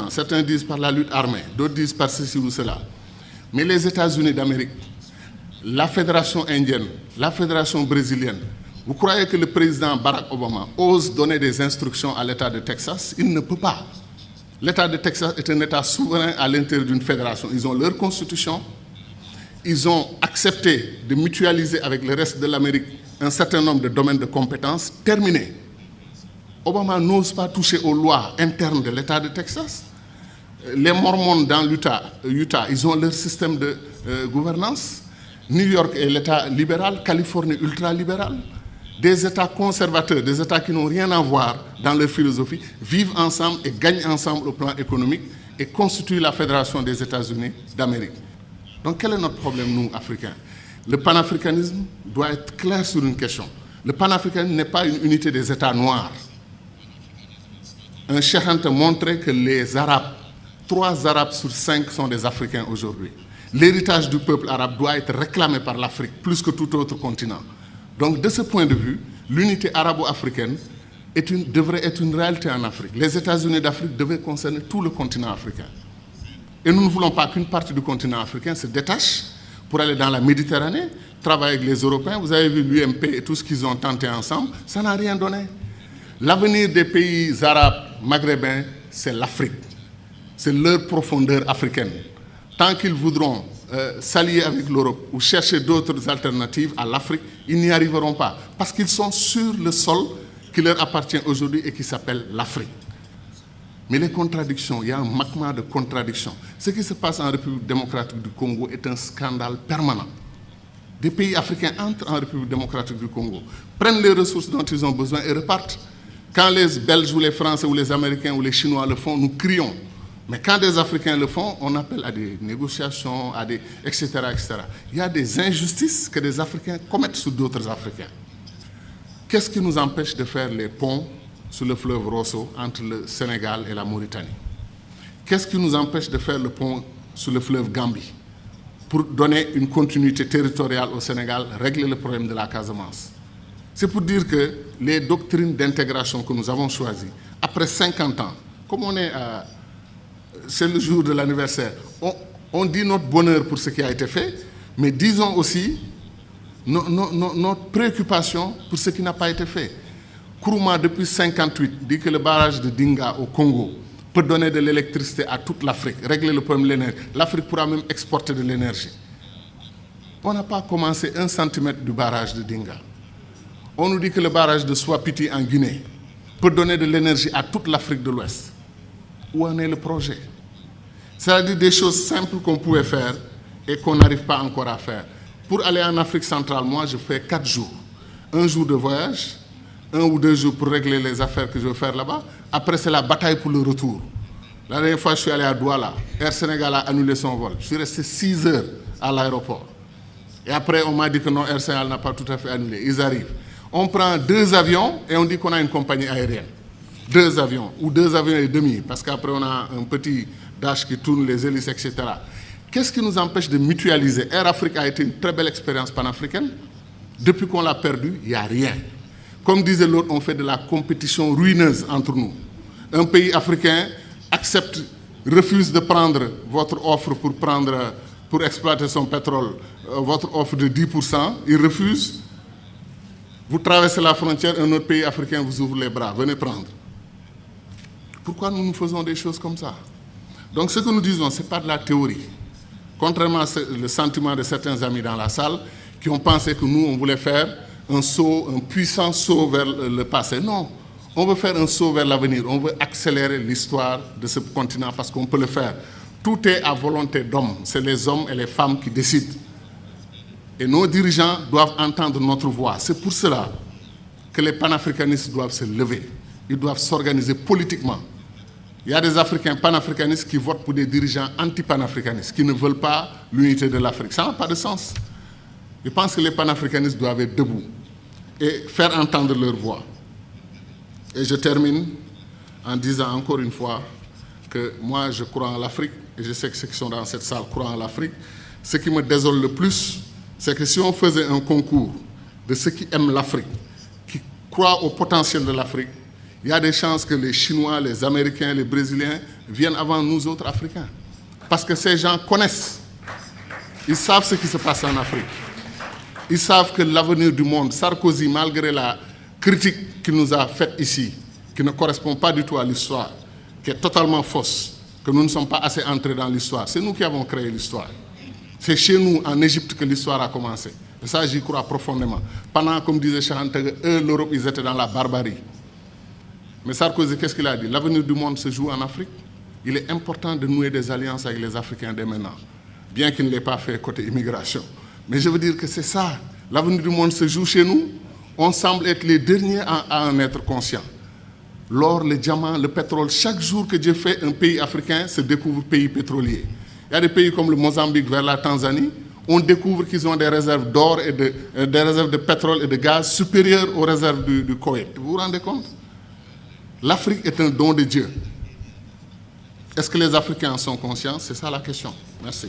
Certains disent par la lutte armée, d'autres disent par ceci ou cela. Mais les États-Unis d'Amérique, la Fédération indienne, la Fédération brésilienne, vous croyez que le président Barack Obama ose donner des instructions à l'État de Texas? Il ne peut pas. L'État de Texas est un État souverain à l'intérieur d'une fédération. Ils ont leur constitution. Ils ont accepté de mutualiser avec le reste de l'Amérique un certain nombre de domaines de compétences. Terminé. Obama n'ose pas toucher aux lois internes de l'État de Texas. Les Mormons dans l'Utah, ils ont leur système de gouvernance. New York est l'État libéral, Californie ultra-libéral. Des États conservateurs, des États qui n'ont rien à voir dans leur philosophie, vivent ensemble et gagnent ensemble au plan économique et constituent la Fédération des États-Unis d'Amérique. Donc quel est notre problème, nous, Africains? Le panafricanisme doit être clair sur une question. Le panafricanisme n'est pas une unité des États noirs. Un Cheikh Anta montrait que les Arabes, 3 Arabes sur 5 sont des Africains aujourd'hui. L'héritage du peuple arabe doit être réclamé par l'Afrique plus que tout autre continent. Donc de ce point de vue, l'unité arabo-africaine devrait être une réalité en Afrique. Les États-Unis d'Afrique devaient concerner tout le continent africain. Et nous ne voulons pas qu'une partie du continent africain se détache pour aller dans la Méditerranée, travailler avec les Européens. Vous avez vu l'UMP et tout ce qu'ils ont tenté ensemble, ça n'a rien donné. L'avenir des pays arabes, maghrébins, c'est l'Afrique. C'est leur profondeur africaine. Tant qu'ils voudront s'allier avec l'Europe ou chercher d'autres alternatives à l'Afrique, ils n'y arriveront pas. Parce qu'ils sont sur le sol qui leur appartient aujourd'hui et qui s'appelle l'Afrique. Mais les contradictions, il y a un magma de contradictions. Ce qui se passe en République démocratique du Congo est un scandale permanent. Des pays africains entrent en République démocratique du Congo, prennent les ressources dont ils ont besoin et repartent. Quand les Belges ou les Français ou les Américains ou les Chinois le font, nous crions. Mais quand des Africains le font, on appelle à des négociations, etc., etc. Il y a des injustices que des Africains commettent sur d'autres Africains. Qu'est-ce qui nous empêche de faire les ponts sur le fleuve Rosso entre le Sénégal et la Mauritanie? Qu'est-ce qui nous empêche de faire le pont sur le fleuve Gambie pour donner une continuité territoriale au Sénégal, régler le problème de la Casamance? C'est pour dire que les doctrines d'intégration que nous avons choisies, après 50 ans, comme on est c'est le jour de l'anniversaire, on dit notre bonheur pour ce qui a été fait, mais disons aussi notre préoccupation pour ce qui n'a pas été fait. Kourouma, depuis 1958, dit que le barrage de Dinga au Congo peut donner de l'électricité à toute l'Afrique, régler le problème de l'énergie. L'Afrique pourra même exporter de l'énergie. On n'a pas commencé 1 centimètre du barrage de Dinga. On nous dit que le barrage de Swapiti en Guinée peut donner de l'énergie à toute l'Afrique de l'Ouest. Où en est le projet? C'est-à-dire des choses simples qu'on pouvait faire et qu'on n'arrive pas encore à faire. Pour aller en Afrique centrale, moi, je fais 4 jours. 1 jour de voyage, 1 ou 2 jours pour régler les affaires que je veux faire là-bas. Après, c'est la bataille pour le retour. La dernière fois, je suis allé à Douala. Air Sénégal a annulé son vol. Je suis resté 6 heures à l'aéroport. Et après, on m'a dit que non, Air Sénégal n'a pas tout à fait annulé. Ils arrivent. On prend 2 avions et on dit qu'on a une compagnie aérienne. 2 avions, ou 2 avions et demi, parce qu'après on a un petit dash qui tourne les hélices, etc. Qu'est-ce qui nous empêche de mutualiser? Air Afrique a été une très belle expérience panafricaine. Depuis qu'on l'a perdu, il n'y a rien. Comme disait l'autre, on fait de la compétition ruineuse entre nous. Un pays africain refuse de prendre votre offre pour exploiter son pétrole, votre offre de 10%, il refuse. Vous traversez la frontière, un autre pays africain vous ouvre les bras, venez prendre. Pourquoi nous faisons des choses comme ça? Donc ce que nous disons, ce n'est pas de la théorie. Contrairement au sentiment de certains amis dans la salle qui ont pensé que nous, on voulait faire un puissant saut vers le passé. Non, on veut faire un saut vers l'avenir. On veut accélérer l'histoire de ce continent parce qu'on peut le faire. Tout est à volonté d'hommes. C'est les hommes et les femmes qui décident. Et nos dirigeants doivent entendre notre voix. C'est pour cela que les panafricanistes doivent se lever. Ils doivent s'organiser politiquement. Il y a des Africains panafricanistes qui votent pour des dirigeants anti-panafricanistes, qui ne veulent pas l'unité de l'Afrique. Ça n'a pas de sens. Je pense que les panafricanistes doivent être debout et faire entendre leur voix. Et je termine en disant encore une fois que moi, je crois en l'Afrique, et je sais que ceux qui sont dans cette salle croient en l'Afrique. Ce qui me désole le plus, c'est que si on faisait un concours de ceux qui aiment l'Afrique, qui croient au potentiel de l'Afrique, il y a des chances que les Chinois, les Américains, les Brésiliens viennent avant nous autres Africains. Parce que ces gens connaissent, ils savent ce qui se passe en Afrique. Ils savent que l'avenir du monde, Sarkozy, malgré la critique qu'il nous a faite ici, qui ne correspond pas du tout à l'histoire, qui est totalement fausse, que nous ne sommes pas assez entrés dans l'histoire, c'est nous qui avons créé l'histoire. C'est chez nous, en Égypte, que l'histoire a commencé. Et ça, j'y crois profondément. Pendant, comme disait Chahante, eux, l'Europe, ils étaient dans la barbarie. Mais Sarkozy, qu'est-ce qu'il a dit? L'avenir du monde se joue en Afrique. Il est important de nouer des alliances avec les Africains dès maintenant, bien qu'il ne l'ait pas fait côté immigration. Mais je veux dire que c'est ça. L'avenir du monde se joue chez nous. On semble être les derniers à en être conscients. L'or, le diamant, le pétrole, chaque jour que Dieu fait, un pays africain se découvre pays pétrolier. Il y a des pays comme le Mozambique vers la Tanzanie, on découvre qu'ils ont des réserves d'or et des réserves de pétrole et de gaz supérieures aux réserves du Koweït. Vous vous rendez compte? L'Afrique est un don de Dieu. Est-ce que les Africains en sont conscients? C'est ça la question. Merci.